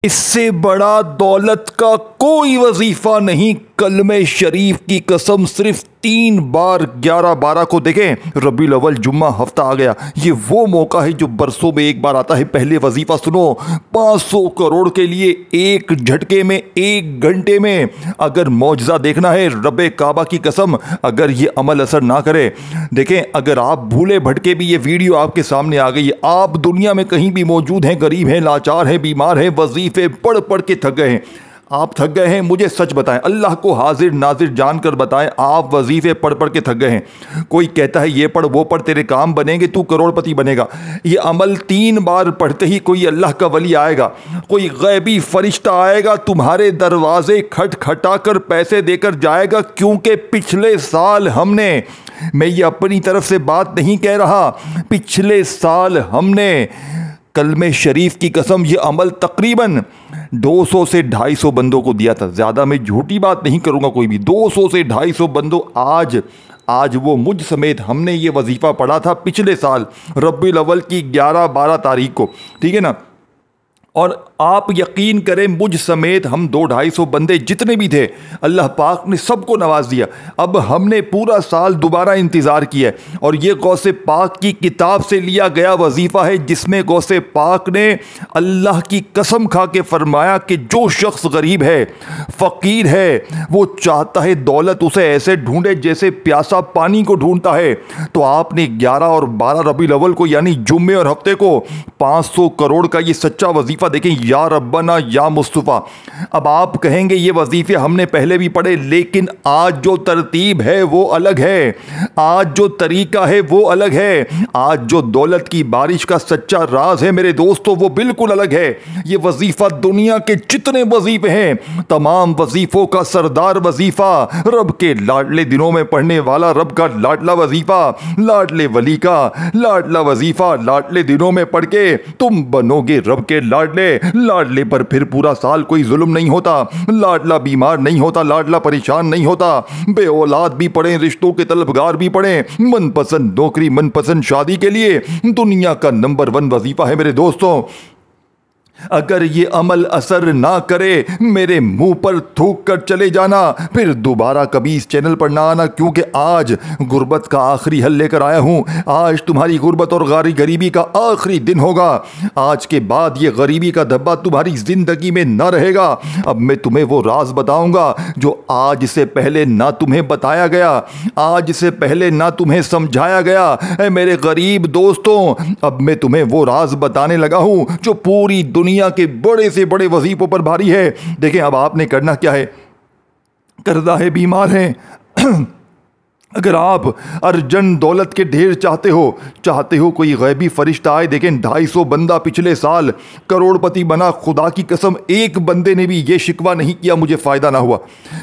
इससे बड़ा दौलत का कोई वजीफा नहीं। कलमे शरीफ की कसम, सिर्फ 3 बार 11-12 को देखें। रबीउल अव्वल जुम्मा हफ्ता आ गया। ये वो मौका है जो बरसों में एक बार आता है। पहले वजीफा सुनो, 500 करोड़ के लिए एक झटके में, 1 घंटे में। अगर मौजज़ा देखना है, रब्बे काबा की कसम, अगर ये अमल असर ना करे, देखें, अगर आप भूले भटके भी ये वीडियो आपके सामने आ गई, आप दुनिया में कहीं भी मौजूद हैं, गरीब हैं, लाचार हैं, बीमार हैं, वजीफे पढ़ पढ़ के थक गए हैं, आप थक गए हैं, मुझे सच बताएं, अल्लाह को हाजिर नाजिर जानकर बताएं, आप वजीफे पढ़ पढ़ के थक गए हैं। कोई कहता है ये पढ़ वो पढ़, तेरे काम बनेंगे, तू करोड़पति बनेगा। ये अमल 3 बार पढ़ते ही कोई अल्लाह का वली आएगा, कोई गैबी फरिश्ता आएगा, तुम्हारे दरवाजे खटखटा कर पैसे देकर जाएगा। क्योंकि पिछले साल हमने, मैं ये अपनी तरफ से बात नहीं कह रहा, पिछले साल हमने कलमे शरीफ की कसम ये अमल तकरीबन 200 से 250 बंदों को दिया था। ज़्यादा मैं झूठी बात नहीं करूँगा कोई भी, 200 से 250 बंदों। आज वो मुझ समेत हमने ये वजीफ़ा पढ़ा था पिछले साल रबीउल अव्वल की 11-12 तारीख को, ठीक है ना। और आप यकीन करें, मुझ समेत हम 200-250 बंदे जितने भी थे, अल्लाह पाक ने सबको नवाज दिया। अब हमने पूरा साल दोबारा इंतज़ार किया और ये गौसे पाक की किताब से लिया गया वजीफ़ा है, जिसमें गौसे पाक ने अल्लाह की कसम खा के फरमाया कि जो शख्स गरीब है, फ़कीर है, वो चाहता है दौलत उसे ऐसे ढूंढे जैसे प्यासा पानी को ढूंढता है। तो आपने 11 और 12 रबीउल अव्वल को, यानी जुम्मे और हफ्ते को, 500 करोड़ का ये सच्चा वजीफ़ा देखें, या रब्बना या मुस्तफ़ा। अब आप कहेंगे ये वजीफे हमने पहले भी पढ़े, लेकिन आज जो तरतीब है वो अलग है, आज जो तरीका है वो अलग है, आज जो दौलत की बारिश का सच्चा राज है मेरे दोस्तों वो बिल्कुल अलग है। ये वजीफा दुनिया के जितने वजीफे हैं, तमाम वजीफों का सरदार वजीफा, रब के लाडले दिनों में पढ़ने वाला, रब का लाडला वजीफा, लाडले वली का लाडला वजीफा, लाडले दिनों में पढ़ के तुम बनोगे रब के लाडले। लाडले पर फिर पूरा साल कोई जुल्म नहीं होता, लाडला बीमार नहीं होता, लाडला परेशान नहीं होता, बे औलाद भी पड़े, रिश्तों के तलबगार भी पड़े, मनपसंद नौकरी, मनपसंद शादी के लिए दुनिया का नंबर 1 वजीफा है मेरे दोस्तों। अगर ये अमल असर ना करे, मेरे मुंह पर थूक कर चले जाना, फिर दोबारा कभी इस चैनल पर ना आना, क्योंकि आज गुर्बत का आखिरी हल लेकर आया हूं। आज तुम्हारी गुर्बत और गरीबी का आखिरी दिन होगा। आज के बाद ये गरीबी का धब्बा तुम्हारी जिंदगी में ना रहेगा। अब मैं तुम्हें वो राज बताऊंगा जो आज से पहले ना तुम्हें बताया गया, आज से पहले ना तुम्हें समझाया गया। मेरे गरीब दोस्तों, अब मैं तुम्हें वो राज बताने लगा हूं जो पूरी दुनिया के बड़े से बड़े वजीफों पर भारी है। देखें, अब आपने करना क्या है, कर्जा है, बीमार हैं, अगर आप अर्जन दौलत के ढेर चाहते हो कोई गैबी फरिश्ता आए। देखें, 250 बंदा पिछले साल करोड़पति बना। खुदा की कसम, एक बंदे ने भी ये शिकवा नहीं किया मुझे फ़ायदा ना हुआ।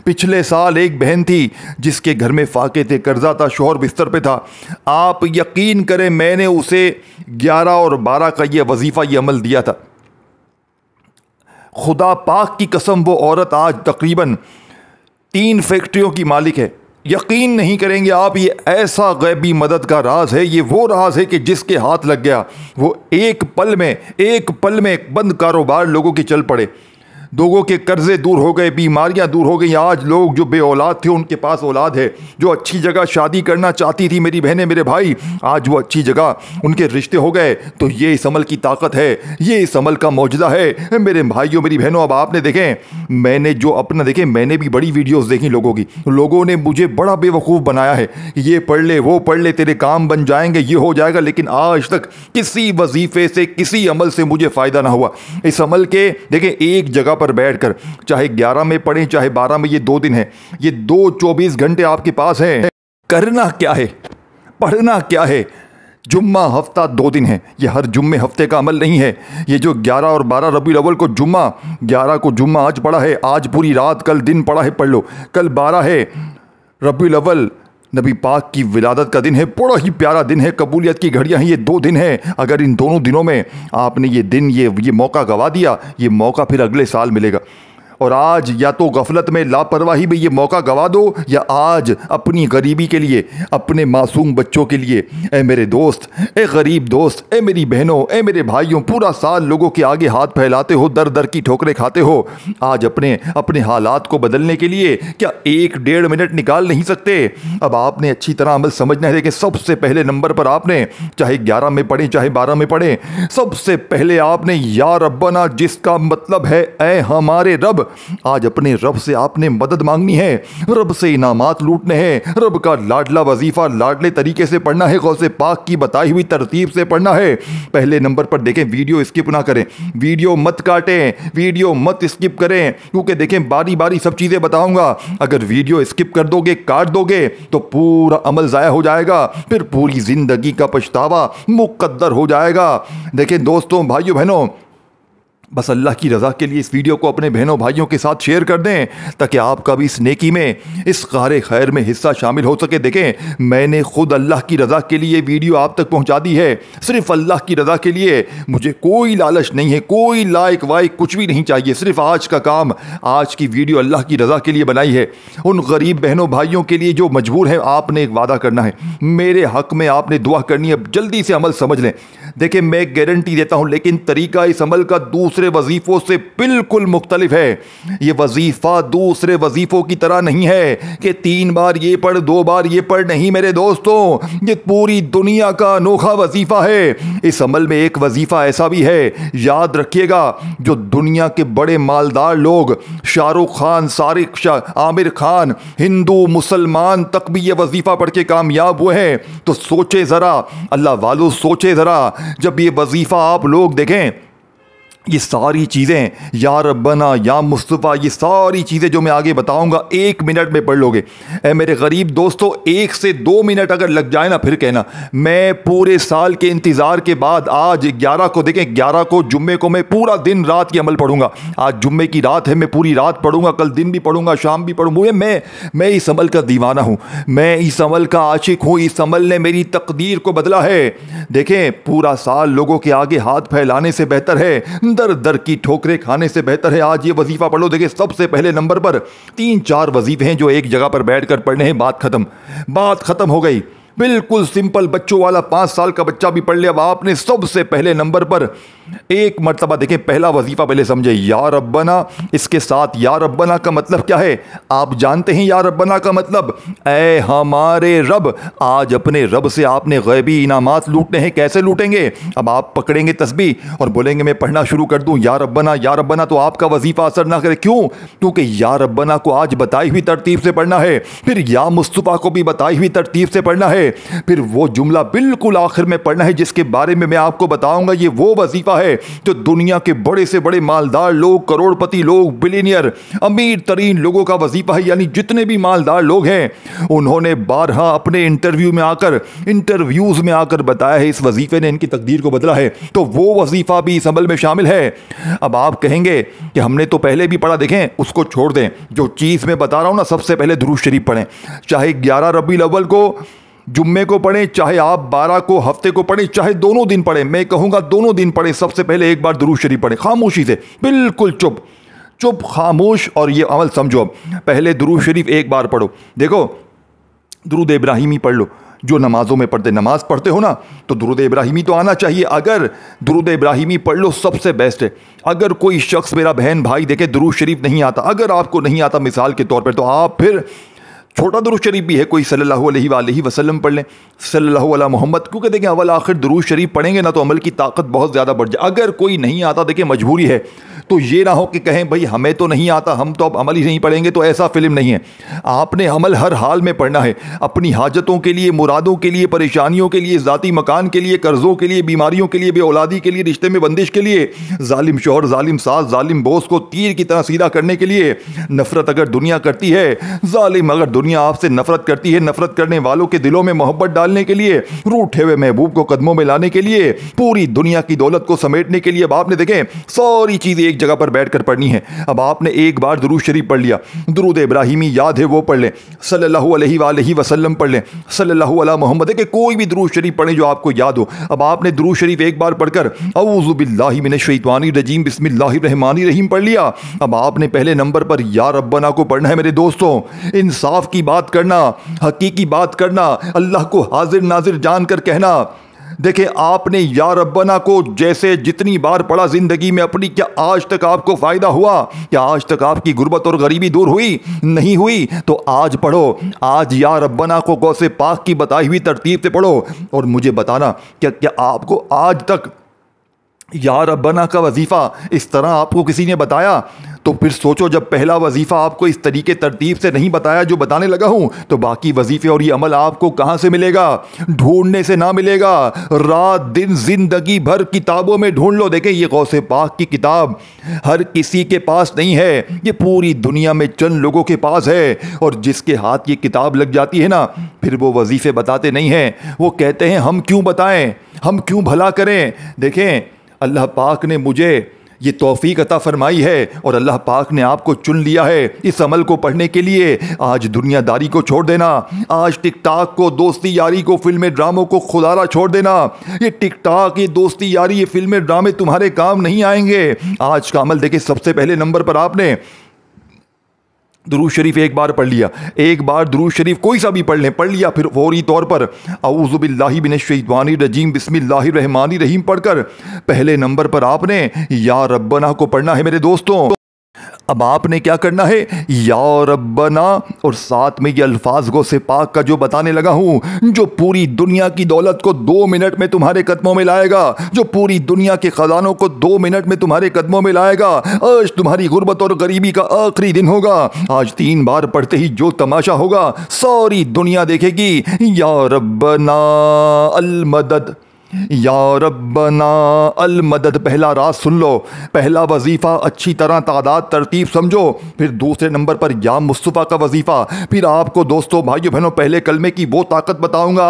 पिछले साल एक बहन थी जिसके घर में फाके थे, कर्जा था, शौहर बिस्तर पे था। आप यकीन करें, मैंने उसे 11 और 12 का ये वजीफ़ा, ये अमल दिया था। खुदा पाक की कसम, वो औरत आज तकरीबन 3 फैक्ट्रियों की मालिक है। यकीन नहीं करेंगे आप, ये ऐसा गैबी मदद का राज है, ये वो राज है कि जिसके हाथ लग गया वो एक पल में बंद कारोबार लोगों के चल पड़े। लोगों के कर्जे दूर हो गए, बीमारियां दूर हो गई। आज लोग जो बे औलाद थे उनके पास औलाद है, जो अच्छी जगह शादी करना चाहती थी मेरी बहनें, मेरे भाई, आज वो अच्छी जगह उनके रिश्ते हो गए। तो ये इस अमल की ताकत है, ये इस अमल का मौजज़ा है मेरे भाइयों, मेरी बहनों। अब आपने देखें, मैंने जो अपना देखें, मैंने भी बड़ी वीडियोस देखी लोगों की। लोगों ने मुझे बड़ा बेवकूफ़ बनाया है, ये पढ़ ले, वो पढ़ ले, तेरे काम बन जाएंगे, ये हो जाएगा। लेकिन आज तक किसी वजीफे से, किसी अमल से मुझे फ़ायदा ना हुआ। इस अमल के देखें, एक जगह पर बैठकर, चाहे 11 में पढ़ें, चाहे 12 में, ये 2 दिन है, ये 2 24 घंटे आपके पास हैं। करना क्या है, पढ़ना क्या है। जुम्मा हफ्ता 2 दिन है, ये हर जुम्मे हफ्ते का अमल नहीं है। ये जो 11 और 12 रबीउल अव्वल को जुम्मा, 11 को जुम्मा आज पढ़ा है, आज पूरी रात, कल दिन पढ़ा है, पढ़ लो। कल 12 है रबीउल अव्वल, नबी पाक की विलादत का दिन है, बड़ा ही प्यारा दिन है, कबूलियत की घड़ियां हैं। ये 2 दिन हैं। अगर इन दोनों दिनों में आपने ये दिन, ये मौका गवा दिया, ये मौका फिर अगले साल मिलेगा। और आज या तो गफलत में, लापरवाही में ये मौका गवा दो, या आज अपनी गरीबी के लिए, अपने मासूम बच्चों के लिए, ए मेरे दोस्त, ए गरीब दोस्त, ए मेरी बहनों, ए मेरे भाइयों, पूरा साल लोगों के आगे हाथ फैलाते हो, दर दर की ठोकरें खाते हो। आज अपने अपने हालात को बदलने के लिए क्या 1-1.5 मिनट निकाल नहीं सकते? अब आपने अच्छी तरह अमल समझना है कि सबसे पहले नंबर पर आपने, चाहे 11 में पढ़े चाहे 12 में पढ़े, सबसे पहले आपने या रब्बना, जिसका मतलब है ऐ हमारे रब, आज अपने रब से आपने मदद मांगनी है, रब से इनामात लूटने हैं, रब का लाडला वजीफा लाडले तरीके से पढ़ना है, गौसे पाक की बताई हुई तरतीब से पढ़ना है। पहले नंबर पर देखें, वीडियो स्किप ना करें, वीडियो मत काटें, वीडियो मत स्किप करें, क्योंकि देखें बारी बारी सब चीज़ें बताऊंगा। अगर वीडियो स्किप कर दोगे, काट दोगे, तो पूरा अमल ज़ाया हो जाएगा, फिर पूरी ज़िंदगी का पछतावा मुकद्दर हो जाएगा। देखें दोस्तों, भाइयों बहनों, बस अल्लाह की रज़ा के लिए इस वीडियो को अपने बहनों भाइयों के साथ शेयर कर दें, ताकि आपका भी इस नेकी में, इस कार खैर में हिस्सा शामिल हो सके। देखें, मैंने खुद अल्लाह की रज़ा के लिए वीडियो आप तक पहुंचा दी है, सिर्फ अल्लाह की रज़ा के लिए। मुझे कोई लालच नहीं है, कोई लाइक वाइक कुछ भी नहीं चाहिए, सिर्फ आज का काम, आज की वीडियो अल्लाह की रज़ा के लिए बनाई है। उन गरीब बहनों भाइयों के लिए जो मजबूर हैं, आपने एक वादा करना है, मेरे हक़ में आपने दुआ करनी है। जल्दी से अमल समझ लें। देखें, मैं गारंटी देता हूं, लेकिन तरीका इस अमल का दूसरे वजीफों से बिल्कुल मुख्तलिफ है। ये वजीफा दूसरे वजीफों की तरह नहीं है कि 3 बार ये पढ़ 2 बार ये पढ़, नहीं मेरे दोस्तों, ये पूरी दुनिया का अनोखा वजीफा है। इस अमल में एक वजीफा ऐसा भी है, याद रखिएगा, जो दुनिया के बड़े मालदार लोग, शाहरुख खान, सारिक शाह, आमिर खान, हिंदू मुसलमान तक भी ये वजीफा पढ़ के कामयाब हुए हैं। तो सोचे ज़रा, अल्लाह वालों सोचे ज़रा, जब ये वजीफा आप लोग देखें, ये सारी चीज़ें, या रब्बना, या मुस्तफ़ा, ये सारी चीज़ें जो मैं आगे बताऊंगा 1 मिनट में पढ़ लोगे। ए मेरे गरीब दोस्तों, 1 से 2 मिनट अगर लग जाए ना, फिर कहना। मैं पूरे साल के इंतज़ार के बाद आज 11 को, देखें 11 को जुम्मे को मैं पूरा दिन रात की अमल पढ़ूंगा। आज जुम्मे की रात है, मैं पूरी रात पढ़ूंगा, कल दिन भी पढ़ूंगा, शाम भी पढ़ूंगा। मैं इस अमल का दीवाना हूँ, मैं इस अमल का आशिक हूँ। इस अमल ने मेरी तकदीर को बदला है। देखें, पूरा साल लोगों के आगे हाथ फैलाने से बेहतर है, दर दर की ठोकरें खाने से बेहतर है आज ये वजीफा पढ़ लो। देखिए, सबसे पहले नंबर पर 3-4 वजीफे हैं जो एक जगह पर बैठकर पढ़ने हैं। बात खत्म हो गई। बिल्कुल सिंपल, बच्चों वाला, 5 साल का बच्चा भी पढ़ ले। अब आपने सबसे पहले नंबर पर एक मर्तबा, देखें, पहला वजीफा पहले समझे, या रब्बना। इसके साथ या रब्बना का मतलब क्या है आप जानते हैं? या रब्बना का मतलब ऐ हमारे रब। आज अपने रब से आपने गैबी इनामात लूटने हैं। कैसे लूटेंगे? अब आप पकड़ेंगे तस्बीह और बोलेंगे मैं पढ़ना शुरू कर दूं या रब्बना, या रब्बना, तो आपका वजीफा असर ना करे। क्यों? क्योंकि या रब्बना को आज बताई हुई तरतीब से पढ़ना है, फिर या मुस्तफ़ा को भी बताई हुई तरतीब से पढ़ना है, फिर वो जुमला बिल्कुल आखिर में पढ़ना है जिसके बारे में मैं आपको बताऊंगा। ये वो वजीफा है जो दुनिया के बड़े से बड़े मालदार लोग, करोड़पति लोग, बिलियनियर, अमीर तरीन लोगों का वजीफा है। यानी जितने भी मालदार लोग हैं, उन्होंने 12 अपने इंटरव्यूज में आकर बताया है इस वजीफे ने इनकी तकदीर को बदला है। तो वो वजीफा भी इस अमल में शामिल है। अब आप कहेंगे कि हमने तो पहले भी पढ़ा। देखें, उसको छोड़ दें, जो चीज़ मैं बता रहा हूं ना, सबसे पहले दुरूद शरीफ पढ़ें। चाहे 11 रबीउल अव्वल को जुम्मे को पढ़ें, चाहे आप 12 को हफ्ते को पढ़ें, चाहे दोनों दिन पढ़ें। मैं कहूँगा दोनों दिन पढ़ें। सबसे पहले एक बार दुरूद शरीफ पढ़ें, खामोशी से, बिल्कुल चुप खामोश। और ये अमल समझो, अब पहले दुरूद शरीफ एक बार पढ़ो। देखो, दुरूद इब्राहिमी पढ़ लो। जो नमाजों में पढ़ते, नमाज पढ़ते हो ना, तो दुरूद इब्राहिमी तो आना चाहिए। अगर दुरूद इब्राहिमी पढ़ लो, सबसे बेस्ट है। अगर कोई शख्स, मेरा बहन भाई देखे, दुरूद शरीफ नहीं आता, अगर आपको नहीं आता मिसाल के तौर पर, तो आप फिर छोटा दुरूद शरीफ भी है, कोई सल्लल्लाहु अलैहि वसल्लम पढ़ लें, सल्लल्लाहु अला मोहम्मद। क्योंकि देखें, अव्वल आखिर दुरूद शरीफ पढ़ेंगे ना, तो अमल की ताकत बहुत ज़्यादा बढ़ जाए। अगर कोई नहीं आता, देखिए मजबूरी है, तो ये ना हो कि कहें भाई हमें तो नहीं आता, हम तो अब अमल ही नहीं पढ़ेंगे। तो ऐसा फिल्म नहीं है। आपने अमल हर हाल में पढ़ना है, अपनी हाजतों के लिए, मुरादों के लिए, परेशानियों के लिए, ज़ाती मकान के लिए, कर्ज़ों के लिए, बीमारियों के लिए, बेऔलादी के लिए, रिश्ते में बंदिश के लिए, जालिम शौहर, जालिम सास, जालिम बोस को तीर की तरह सीधा करने के लिए, नफरत अगर दुनिया करती है, जालिम अगर दुनिया आपसे नफरत करती है, नफरत करने वालों के दिलों में मोहब्बत डालने के लिए, रूठे हुए महबूब को कदमों में लाने के लिए, पूरी दुनिया की दौलत को समेटने के लिए। अब आपने देखें, सारी चीज़ें एक एक जगह पर बैठ कर पढ़नी है। अब आपने एक बार दुरूद शरीफ पढ़ लिया, दुरूद इब्राहिमी याद है वो पढ़ लें, सल्लल्लाहु अलैहि वसल्लम पढ़ लें, सल्लल्लाहु अला मोहम्मद, के कोई भी दुरूद शरीफ पढ़ें जो आपको याद हो। अब आपने दुरूद शरीफ एक बार पढ़कर औज़ु बिल्लाहि मिनश शैतानिर रजीम बिस्मिल्लाहिर रहमानिर रहीम पढ़ लिया। अब आपने पहले नंबर पर या रब्बना को पढ़ना है। मेरे दोस्तों, इंसाफ की बात करना, हकीकी बात करना, अल्लाह को हाजिर नाजिर जानकर कहना। देखिए, आपने या रब्बना को जैसे जितनी बार पढ़ा जिंदगी में अपनी, क्या आज तक आपको फायदा हुआ? क्या आज तक आपकी गुर्बत और गरीबी दूर हुई? नहीं हुई तो आज पढ़ो। आज या रब्बना को गौसे पाक की बताई हुई तरतीब से पढ़ो और मुझे बताना क्या आपको आज तक या रब्बना का वजीफा इस तरह आपको किसी ने बताया? तो फिर सोचो, जब पहला वजीफा आपको इस तरीके तरतीब से नहीं बताया जो बताने लगा हूं, तो बाकी वजीफे और ये अमल आपको कहां से मिलेगा? ढूंढने से ना मिलेगा। रात दिन जिंदगी भर किताबों में ढूंढ लो। देखें, ये गौसे पाक की किताब हर किसी के पास नहीं है, ये पूरी दुनिया में चंद लोगों के पास है। और जिसके हाथ ये किताब लग जाती है ना, फिर वो वजीफे बताते नहीं हैं। वो कहते हैं हम क्यों बताएं, हम क्यों भला करें। देखें, अल्लाह पाक ने मुझे ये तौफीक अता फरमाई है और अल्लाह पाक ने आपको चुन लिया है इस अमल को पढ़ने के लिए। आज दुनियादारी को छोड़ देना, आज टिकटॉक को, दोस्ती यारी को, फिल्में ड्रामों को खुदारा छोड़ देना। ये टिकटॉक, ये दोस्ती यारी, ये फिल्में ड्रामे तुम्हारे काम नहीं आएंगे। आज का अमल देखिए, सबसे पहले नंबर पर आपने दुरूद शरीफ एक बार पढ़ लिया, एक बार दुरूद शरीफ कोई सा भी पढ़ लें, पढ़ लिया, फिर फौरी तौर पर औज़ु बिल्लाहि मिनश शैतानिर रजीम बिस्मिल्लाहिर रहमानिर रहीम पढ़कर पहले नंबर पर आपने या रब्बना को पढ़ना है। मेरे दोस्तों, अब आपने क्या करना है? या रब्बना और साथ में ये अल्फाज गौसे पाक का जो बताने लगा हूं, जो पूरी दुनिया की दौलत को 2 मिनट में तुम्हारे कदमों में लाएगा, जो पूरी दुनिया के खजानों को 2 मिनट में तुम्हारे कदमों में लाएगा। आज तुम्हारी गुर्बत और गरीबी का आखिरी दिन होगा। आज 3 बार पढ़ते ही जो तमाशा होगा सारी दुनिया देखेगी। या रब्बना अल मदद, या रब्बना अल मदद। पहला राज सुन लो, पहला वजीफा अच्छी तरह तादाद तरतीब समझो। फिर दूसरे नंबर पर या मुस्तफ़ा का वजीफा। फिर आपको दोस्तों, भाइयों बहनों, पहले कलमे की वो ताकत बताऊंगा।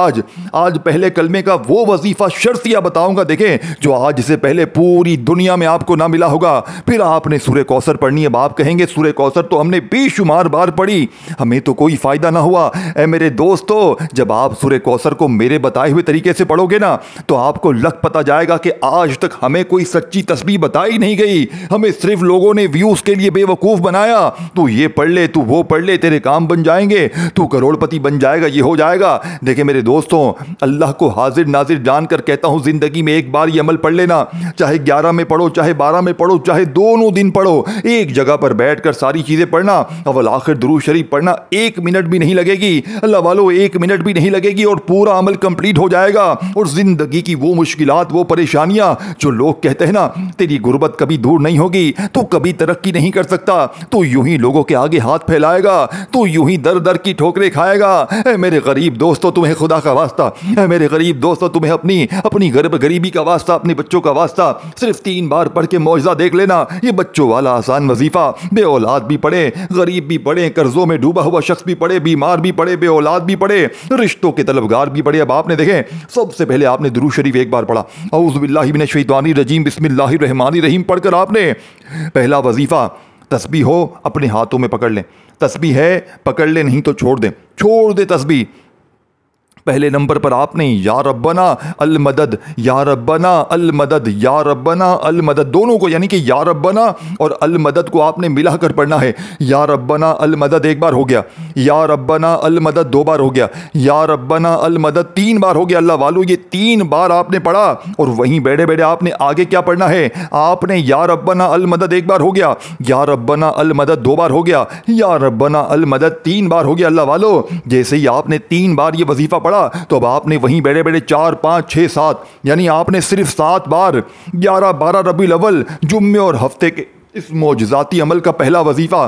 आज पहले कलमे का वो वजीफा शर्तिया बताऊंगा, देखें, जो आज से पहले पूरी दुनिया में आपको ना मिला होगा। फिर आपने सूरह कौसर पढ़नी है। आप कहेंगे सूरह कौसर तो हमने बेशुमार बार पढ़ी, हमें तो कोई फायदा ना हुआ। मेरे दोस्तों, जब आप सूरह कौसर को मेरे बताए हुए तरीके से पढ़ोगे ना, तो आपको लग पता जाएगा कि आज तक हमें कोई सच्ची तस्बीह बताई नहीं गई, हमें सिर्फ लोगों ने व्यूज के लिए बेवकूफ बनाया। तू ये पढ़ ले, तू वो पढ़ ले, तेरे काम बन जाएंगे, तू करोड़पति बन जाएगा, ये हो जाएगा। देखिए मेरे दोस्तों, अल्लाह को हाजिर नाजिर जानकर कहता हूं, जिंदगी में एक बार ये अमल पढ़ लेना। चाहे 11 में पढ़ो, चाहे 12 में पढ़ो, चाहे दोनों दिन पढ़ो, एक जगह पर बैठकर सारी चीजें पढ़ना। अव्वल आखिर दुरूद शरीफ पढ़ना 1 मिनट भी नहीं लगेगी। अल्लाह वालों, 1 मिनट भी नहीं लगेगी और पूरा अमल कंप्लीट हो जाएगा। और जिंदगी की वो मुश्किलात, वो परेशानियां जो लोग कहते हैं ना, तेरी गुर्बत कभी दूर नहीं होगी, तू कभी तरक्की नहीं कर सकता, तू यूं ही लोगों के आगे हाथ फैलाएगा, तू यूं ही दर दर की ठोकरें खाएगा। मेरे गरीब दोस्तों, तुम्हें खुदा का वास्ता, मेरे गरीब दोस्तों, तुम्हें अपनी गरीबी का वास्ता, अपने बच्चों का वास्ता, सिर्फ 3 बार पढ़ के मौजज़ा देख लेना। ये बच्चों वाला आसान वजीफा, बे औलाद भी पढ़े, गरीब भी पढ़े, कर्जों में डूबा हुआ शख्स भी पढ़े, बीमार भी पढ़े, बे औलाद भी पढ़े, रिश्तों के तलबगार भी पढ़े। अब आपने देखें, सबसे पहले आपने दुरूद शरीफ एक बार पढ़ा, औज़ु बिल्लाहि मिनश शैतानिर रजीम बिस्मिल्लाहिर रहमानिर रहीम पढ़कर आपने पहला वजीफा, तस्बीह हो अपने हाथों में पकड़ लें, तस्बीह है पकड़ लें, नहीं तो छोड़ दे तस्बीह। पहले नंबर पर आपने या रब्बना अल मदद, या रब्बना अल मदद, या रब्बना अल मदद, दोनों को यानी कि या रब्बना और अल मदद को आपने मिलाकर पढ़ना है। या रब्बना अल मदद 1 बार हो गया, या रब्बना अल मदद 2 बार हो गया, या रब्बना अल मदद 3 बार हो गया। अल्लाह वालों, ये 3 बार आपने पढ़ा और वहीं बैठे बैठे आपने आगे क्या पढ़ना है? आपने या रब्बना अल मदद 1 बार हो गया, या रब्बना अल मदद 2 बार हो गया, या रब्बना अल मदद 3 बार हो गया। अल्लाह वालों, जैसे ही आपने 3 बार ये वजीफा पढ़ा, तो अब आपने वहीं बैठे बैठे 4, 5, 6, 7 यानी आपने सिर्फ 7 बार 11, 12 रबीउल अव्वल जुम्मे और हफ्ते के इस मौजज़ाती अमल का पहला वजीफा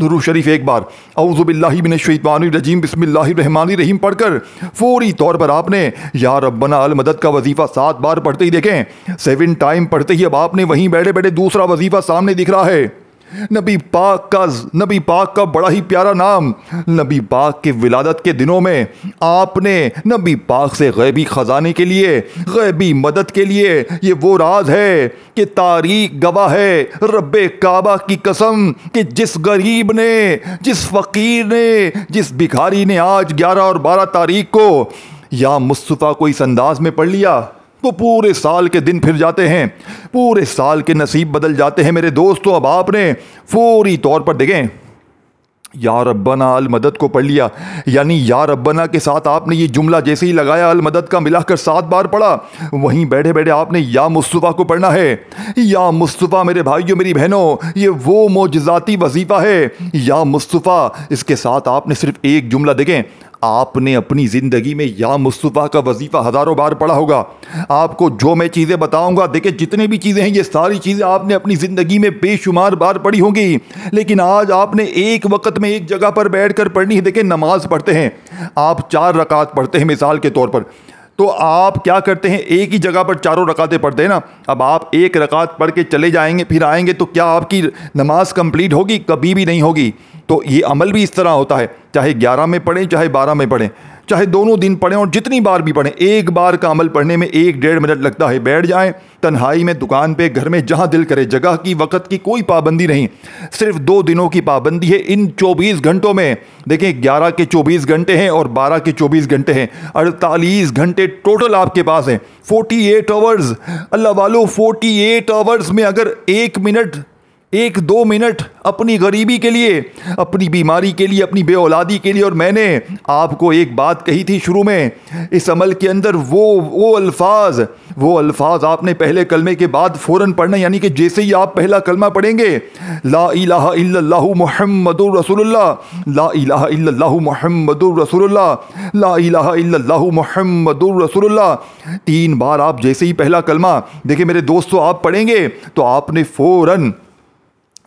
दुरूद शरीफ 1 बार, औज़ु बिल्लाहि मिनश शैतानिर रजीम बिस्मिल्लाहिर रहमानिर रहीम पढ़कर फौरी तौर पर आपने या रब्बना अल मदद का वजीफा 7 बार पढ़ते ही देखें, 7 टाइम पढ़ते ही अब आपने वहीं बैठे बैठे दूसरा वजीफा सामने दिख रहा है, नबी पाक का बड़ा ही प्यारा नाम। नबी पाक के विलादत के दिनों में आपने नबी पाक से गैबी ख़जाने के लिए, गैबी मदद के लिए, ये वो राज है कि तारीख गवाह है रब्बे काबा की कसम कि जिस गरीब ने, जिस फ़कीर ने, जिस भिखारी ने आज 11 और 12 तारीख को या मुस्तफ़ा को इस अंदाज में पढ़ लिया, वो पूरे साल के दिन फिर जाते हैं, पूरे साल के नसीब बदल जाते हैं मेरे दोस्तों। अब आपने फौरी तौर पर देखें या रब्बना अल मदद को पढ़ लिया, यानी या रब्बना के साथ आपने ये जुमला जैसे ही लगाया अल मदद का मिलाकर 7 बार पढ़ा, वहीं बैठे बैठे आपने या मुस्तफ़ा को पढ़ना है। या मुस्तफ़ा मेरे भाइयों मेरी बहनों, ये वो मोजज़ाती वजीफ़ा है या मुस्तफ़ा। इसके साथ आपने सिर्फ एक जुमला देखें, आपने अपनी ज़िंदगी में या मुस्तफ़ा का वजीफ़ा हज़ारों बार पढ़ा होगा। आपको जो मैं चीज़ें बताऊंगा, देखिए जितनी भी चीज़ें हैं ये सारी चीज़ें आपने अपनी ज़िंदगी में बेशुमार बार पढ़ी होंगी, लेकिन आज आपने एक वक्त में एक जगह पर बैठकर पढ़नी है। देखिए नमाज पढ़ते हैं आप, 4 रकात पढ़ते हैं मिसाल के तौर पर, तो आप क्या करते हैं, एक ही जगह पर चारों रकातें पढ़ते हैं ना। अब आप एक रकात पढ़ के चले जाएंगे फिर आएंगे तो क्या आपकी नमाज कंप्लीट होगी? कभी भी नहीं होगी। तो ये अमल भी इस तरह होता है, चाहे 11 में पढ़ें चाहे 12 में पढ़ें, चाहे दोनों दिन पढ़ें और जितनी बार भी पढ़ें, एक बार का अमल पढ़ने में 1-1.5 मिनट लगता है। बैठ जाएं तन्हाई में, दुकान पे, घर में, जहां दिल करे। जगह की, वक्त की कोई पाबंदी नहीं, सिर्फ 2 दिनों की पाबंदी है इन 24 घंटों में। देखें 11 के 24 घंटे हैं और 12 के 24 घंटे हैं, 48 घंटे टोटल आपके पास हैं। 48 आवर्स अल्लाह वालों, 48 आवर्स में अगर 1-2 मिनट अपनी गरीबी के लिए, अपनी बीमारी के लिए, अपनी बेऔलादी के लिए, और मैंने आपको एक बात कही थी शुरू में इस अमल के अंदर, वो अल्फाज आपने पहले कलमे के बाद फ़ौरन पढ़ना, यानी कि जैसे ही आप पहला कलमा पढ़ेंगे, ला इलाहा इल्लल्लाहु मुहम्मदुर रसूलुल्लाह, ला इलाहा इल्लल्लाहु मुहम्मदुर रसूलुल्लाह, ला इलाहा इल्लल्लाहु मुहम्मदुर रसूलुल्लाह, 3 बार आप जैसे ही पहला कलमा देखिए मेरे दोस्तों आप पढ़ेंगे तो आपने फ़ौरन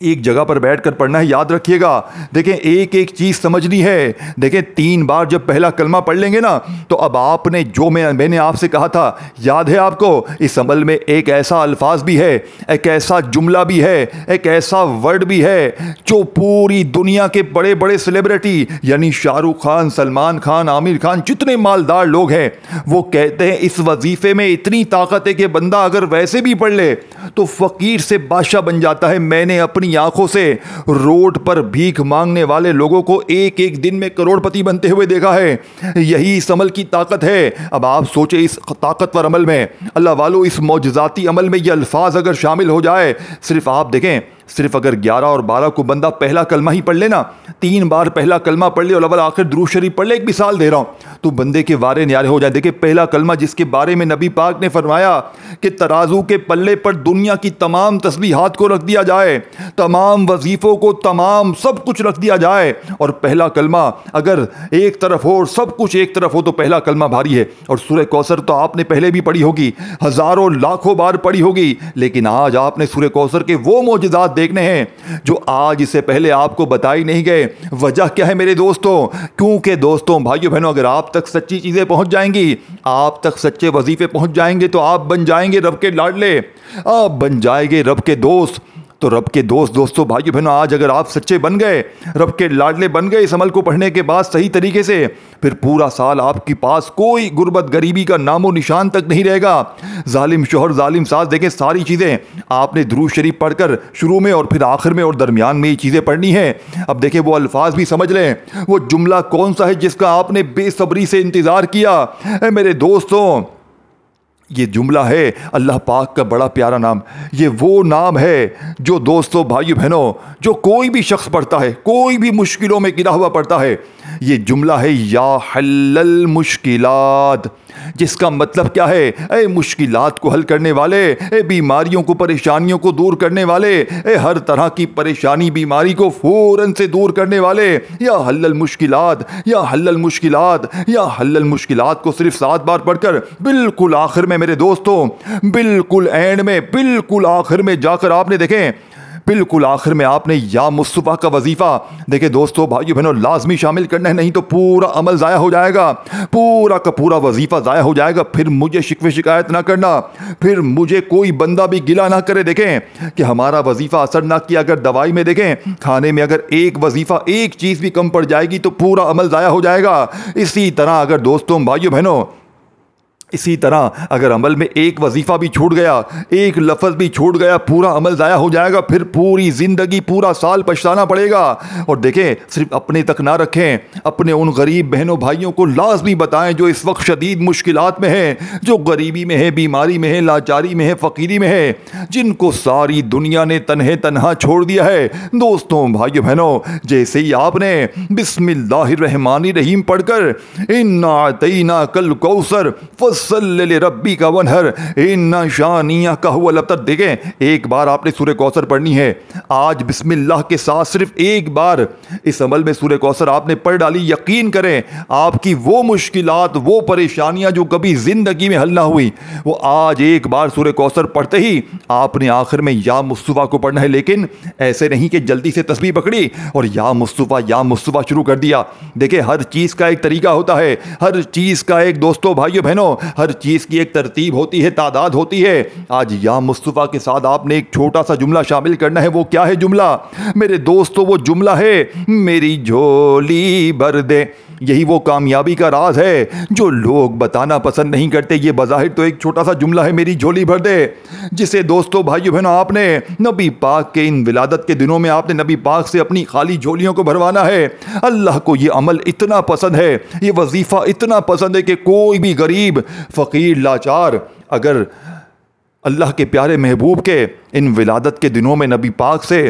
एक जगह पर बैठकर पढ़ना है। याद रखिएगा, देखें एक एक चीज़ समझनी है। देखें 3 बार जब पहला कलमा पढ़ लेंगे ना, तो अब आपने जो मैंने आपसे कहा था, याद है आपको, इस अमल में एक ऐसा अल्फाज भी है, एक ऐसा जुमला भी है, एक ऐसा वर्ड भी है जो पूरी दुनिया के बड़े बड़े सेलिब्रिटी यानी शाहरुख खान, सलमान खान, आमिर खान, जितने मालदार लोग हैं वो कहते हैं इस वजीफे में इतनी ताकत है कि बंदा अगर वैसे भी पढ़ ले तो फ़कीर से बादशाह बन जाता है। मैंने अपनी आंखों से रोड पर भीख मांगने वाले लोगों को एक एक दिन में करोड़पति बनते हुए देखा है। यही इस अमल की ताकत है। अब आप सोचे इस ताकतवर अमल में, अल्लाह वालों, इस मौजज़ाती अमल में ये अल्फाज अगर शामिल हो जाए, सिर्फ आप देखें, सिर्फ अगर 11 और 12 को बंदा पहला कलमा ही पढ़ लेना, 3 बार पहला कलमा पढ़ ले और अव्वल आखिर दुरूद शरीफ पढ़ ले, एक मिसाल दे रहा हूं, तो बंदे के वारे न्यारे हो जाए। देखिए पहला कलमा जिसके बारे में नबी पाक ने फरमाया कि तराजू के पल्ले पर दुनिया की तमाम तस्बीहात को रख दिया जाए, तमाम वजीफ़ों को, तमाम सब कुछ रख दिया जाए, और पहला कलमा अगर एक तरफ हो और सब कुछ एक तरफ हो तो पहला कलमा भारी है। और सूरह कौसर तो आपने पहले भी पढ़ी होगी, हज़ारों लाखों बार पढ़ी होगी, लेकिन आज आपने सूरह कौसर के वो मौजज़ात देखने हैं जो आज इससे पहले आपको बताई नहीं गए। वजह क्या है मेरे दोस्तों? क्योंकि दोस्तों, भाइयों बहनों, अगर आप तक सच्ची चीज़ें पहुंच जाएंगी, आप तक सच्चे वजीफे पहुंच जाएंगे, तो आप बन जाएंगे रब के लाडले, आप बन जाएंगे रब के दोस्त। तो रब के दोस्त दोस्तों, भाइयों बहनों, आज अगर आप सच्चे बन गए, रब के लाडले बन गए इस अमल को पढ़ने के बाद सही तरीके से, फिर पूरा साल आपके पास कोई गुर्बत गरीबी का नामो निशान तक नहीं रहेगा। जालिम शोहर, जालिम सास, देखें सारी चीज़ें आपने दुरूद शरीफ पढ़कर शुरू में और फिर आखिर में और दरमियान में ये चीज़ें पढ़नी है। अब देखें वो अल्फाज भी समझ लें, वो जुमला कौन सा है जिसका आपने बेसब्री से इंतज़ार किया। मेरे दोस्तों, ये जुमला है अल्लाह पाक का बड़ा प्यारा नाम। ये वो नाम है जो दोस्तों, भाइयों बहनों, जो कोई भी शख्स पढ़ता है, कोई भी मुश्किलों में गिरा हुआ पढ़ता है, ये जुमला है या हल्लल मुश्किलात, जिसका मतलब क्या है? ए मुश्किलात को हल करने वाले, ए बीमारियों को, परेशानियों को दूर करने वाले, ए हर तरह की परेशानी बीमारी को फौरन से दूर करने वाले, या हल्लल मुश्किलात, या हल्लल मुश्किलात, या हल्लल मुश्किलात को सिर्फ 7 बार पढ़कर बिल्कुल आखिर में मेरे दोस्तों, बिल्कुल एंड में, बिल्कुल आखिर में जाकर आपने देखें बिल्कुल आखिर में आपने या मुस्तफ़ा का वजीफ़ा देखिए दोस्तों भाइयों बहनों लाजमी शामिल करना है, नहीं तो पूरा अमल ज़ाया हो जाएगा, पूरा का पूरा वजीफ़ा ज़ाया हो जाएगा। फिर मुझे शिकवे शिकायत ना करना, फिर मुझे कोई बंदा भी गिला ना करे देखें कि हमारा वजीफ़ा असर ना किया। अगर दवाई में देखें खाने में अगर एक वजीफ़ा एक चीज़ भी कम पड़ जाएगी तो पूरा अमल ज़ाया हो जाएगा। इसी तरह अगर दोस्तों भाइयों बहनों इसी तरह अगर अमल में एक वजीफ़ा भी छूट गया, एक लफ्ज़ भी छूट गया, पूरा अमल ज़ाया हो जाएगा। फिर पूरी ज़िंदगी पूरा साल पछताना पड़ेगा। और देखें सिर्फ अपने तक ना रखें, अपने उन गरीब बहनों भाइयों को लाजमी बताएं जो इस वक्त शदीद मुश्किलात में हैं, जो गरीबी में है, बीमारी में है, लाचारी में है, फ़कीरी में है, जिनको सारी दुनिया ने तन्हे तन्हा छोड़ दिया है। दोस्तों भाइयों बहनों जैसे ही आपने बिस्मिल्लाहिर्रहमानिर्रहीम पढ़कर इन्ना अतैना कल कौसर सल्ले रब्बी का वनहर इन्ना शानिया का हुआ लब्तर, देखें एक बार आपने सूरह कौसर पढ़नी है। आज बिस्मिल्लाह के साथ सिर्फ एक बार इस अमल में सूरह कौसर आपने पढ़ डाली, यकीन करें आपकी वो मुश्किलात, वो परेशानियां जो कभी जिंदगी में हल ना हुई, वो आज एक बार सूरह कौसर पढ़ते ही आपने आखिर में या मुस्तफ़ा को पढ़ना है। लेकिन ऐसे नहीं कि जल्दी से तस्बीह पकड़ी और या मुस्तफ़ा शुरू कर दिया। देखिए हर चीज़ का एक तरीका होता है, हर चीज़ का एक दोस्तों भाइयों बहनों हर चीज की एक तरतीब होती है, तादाद होती है। आज या मुस्तफ़ा के साथ आपने एक छोटा सा जुमला शामिल करना है। वो क्या है जुमला मेरे दोस्तों? वो जुमला है मेरी झोली भर दे। यही वो कामयाबी का राज है जो लोग बताना पसंद नहीं करते। ये बज़ाहिर तो एक छोटा सा जुमला है, मेरी झोली भर दे, जिसे दोस्तों भाइयों बहनों आपने नबी पाक के इन विलादत के दिनों में आपने नबी पाक से अपनी खाली झोलियों को भरवाना है। अल्लाह को ये अमल इतना पसंद है, ये वजीफ़ा इतना पसंद है कि कोई भी गरीब फ़कीर लाचार अगर अल्लाह के प्यारे महबूब के इन विलादत के दिनों में नबी पाक से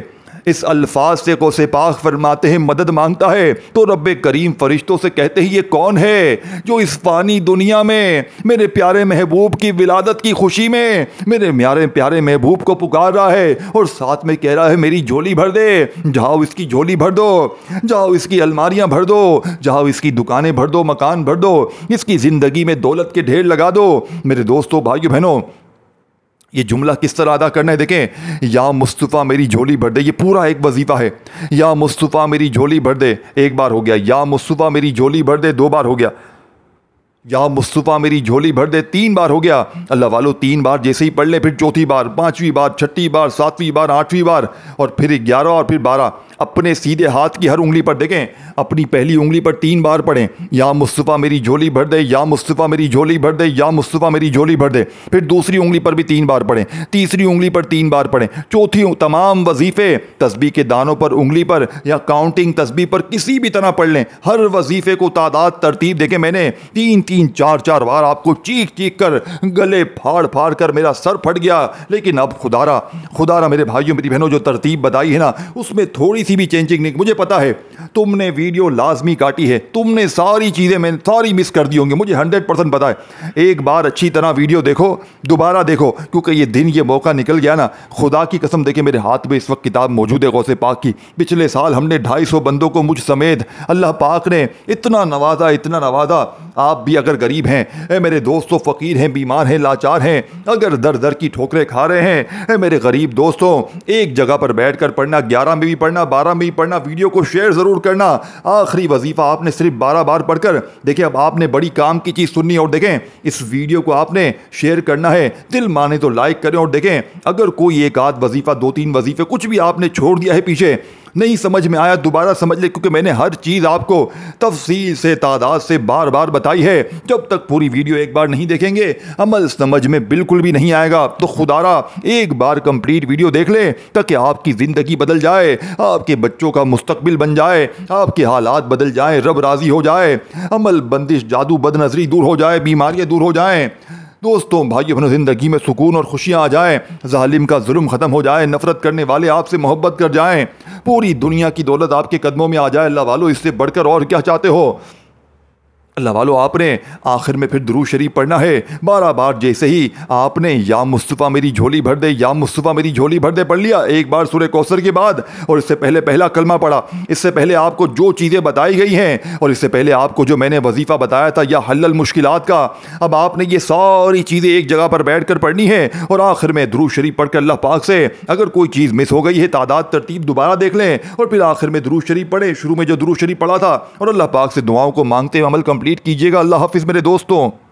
इस अल्फाज से को से पाक फरमाते हैं, मदद मांगता है, तो रब्बे करीम फरिश्तों से कहते हैं ये कौन है जो इस फानी दुनिया में मेरे प्यारे महबूब की विलादत की खुशी में मेरे प्यारे महबूब को पुकार रहा है और साथ में कह रहा है मेरी झोली भर दे। जाओ इसकी झोली भर दो, जाओ इसकी अलमारियां भर दो, जाओ इसकी दुकानें भर दो, मकान भर दो, इसकी ज़िंदगी में दौलत के ढेर लगा दो। मेरे दोस्तों भाइयों बहनों ये जुमला किस तरह अदा करना है देखें, या मुस्तफ़ा मेरी झोली भर दे, ये पूरा एक वजीफ़ा है। या मुस्तफ़ा मेरी झोली भर दे एक बार हो गया, या मुस्तफ़ा मेरी झोली भर दे दो बार हो गया, या मुस्तफ़ा मेरी झोली भर दे तीन बार हो गया। अल्लाह वालों तीन बार जैसे ही पढ़ लें फिर चौथी बार, पांचवी बार, छठी बार, सातवीं बार, आठवीं बार और फिर 11 और फिर 12 अपने सीधे हाथ की हर उंगली पर देखें, अपनी पहली उंगली पर 3 बार पढ़ें या मुस्तफ़ा मेरी झोली भर दे, या मुस्तफ़ा मेरी झोली भर दे, या मुस्तफ़ा मेरी झोली भर दे। फिर दूसरी उंगली पर भी 3 बार पढ़ें, तीसरी उंगली पर 3 बार पढ़ें, चौथी तमाम वजीफ़े तस्बीह के दानों पर, उंगली पर या काउंटिंग तस्बीह पर किसी भी तरह पढ़ लें। हर वजीफ़े को तादाद तरतीब देखें, मैंने 3-3, 4-4 बार आपको चीख चीख कर गले फाड़ फाड़ कर मेरा सर फट गया। लेकिन अब खुदारा मेरे भाइयों मेरी बहनों जो तरतीब बताई है ना उसमें थोड़ी सी भी चेंजिंग नहीं। मुझे पता है तुमने वीडियो लाजमी काटी है, तुमने सारी चीज़ें मैंने सारी मिस कर दी होंगी, मुझे 100% पता है। एक बार अच्छी तरह वीडियो देखो, दोबारा देखो, क्योंकि ये दिन ये मौका निकल गया ना, खुदा की कसम देखिए मेरे हाथ में इस वक्त किताब मौजूद है गौसे पाक की। पिछले साल हमने 250 बंदों को मुझ समेत अल्लाह पाक ने इतना नवाजा, इतना नवाजा। आप भी अगर गरीब हैं मेरे दोस्तों, फ़कीर हैं, बीमार हैं, लाचार हैं, अगर दर दर की ठोकरें खा रहे हैं मेरे गरीब दोस्तों, एक जगह पर बैठ कर पढ़ना, 11 में भी पढ़ना, 12 में भी पढ़ना, वीडियो को शेयर ज़रूर करना। आखिरी वजीफ़ा आपने सिर्फ 12 बार पढ़कर देखिए, अब आपने बड़ी काम की चीज़ सुननी। और देखें इस वीडियो को आपने शेयर करना है, दिल माने तो लाइक करें। और देखें अगर कोई एक आध वजीफ़ा, 2-3 वजीफ़े कुछ भी आपने छोड़ दिया है पीछे, नहीं समझ में आया, दोबारा समझ ले, क्योंकि मैंने हर चीज़ आपको तफसील से, तादाद से बार बार बताई है। जब तक पूरी वीडियो एक बार नहीं देखेंगे अमल समझ में बिल्कुल भी नहीं आएगा। तो खुदारा एक बार कंप्लीट वीडियो देख ले ताकि आपकी ज़िंदगी बदल जाए, आपके बच्चों का मुस्तकबिल बन जाए, आपके हालात बदल जाए, रब राज़ी हो जाए, अमल बंदिश, जादू, बदनजरी दूर हो जाए, बीमारियाँ दूर हो जाएँ। दोस्तों भाइयों बहनों ज़िंदगी में सुकून और खुशियाँ आ जाएं, जालिम का जुल्म ख़त्म हो जाए, नफ़रत करने वाले आपसे मोहब्बत कर जाएं, पूरी दुनिया की दौलत आपके कदमों में आ जाए। अल्लाह वालों इससे बढ़कर और क्या चाहते हो? अल्लाह वालों, आपने आखिर में फिर दुरूद शरीफ पढ़ना है 12 बार। जैसे ही आपने या मुस्तफ़ा मेरी झोली भर दे, या मुस्तफ़ा मेरी झोली भर दे पढ़ लिया, एक बार सूरह कौसर के बाद, और इससे पहले पहला कलमा पढ़ा, इससे पहले आपको जो चीज़ें बताई गई हैं और इससे पहले आपको जो मैंने वजीफ़ा बताया था या हल्लल मुश्किलात का, अब आपने ये सारी चीज़ें एक जगह पर बैठ कर पढ़नी है और आखिर में दुरूद शरीफ पढ़ कर अल्लाह पाक से अगर कोई चीज़ मिस हो गई है तादाद तरतीब दोबारा देख लें और फिर आखिर में दुरूद शरीफ पढ़े, शुरू में जो दुरूद शरीफ पढ़ा था, और अल्लाह पाक से दुआओं को मांगते हुए अमल कंप्लीट कीजिएगा। अल्लाह हाफिज़ मेरे दोस्तों।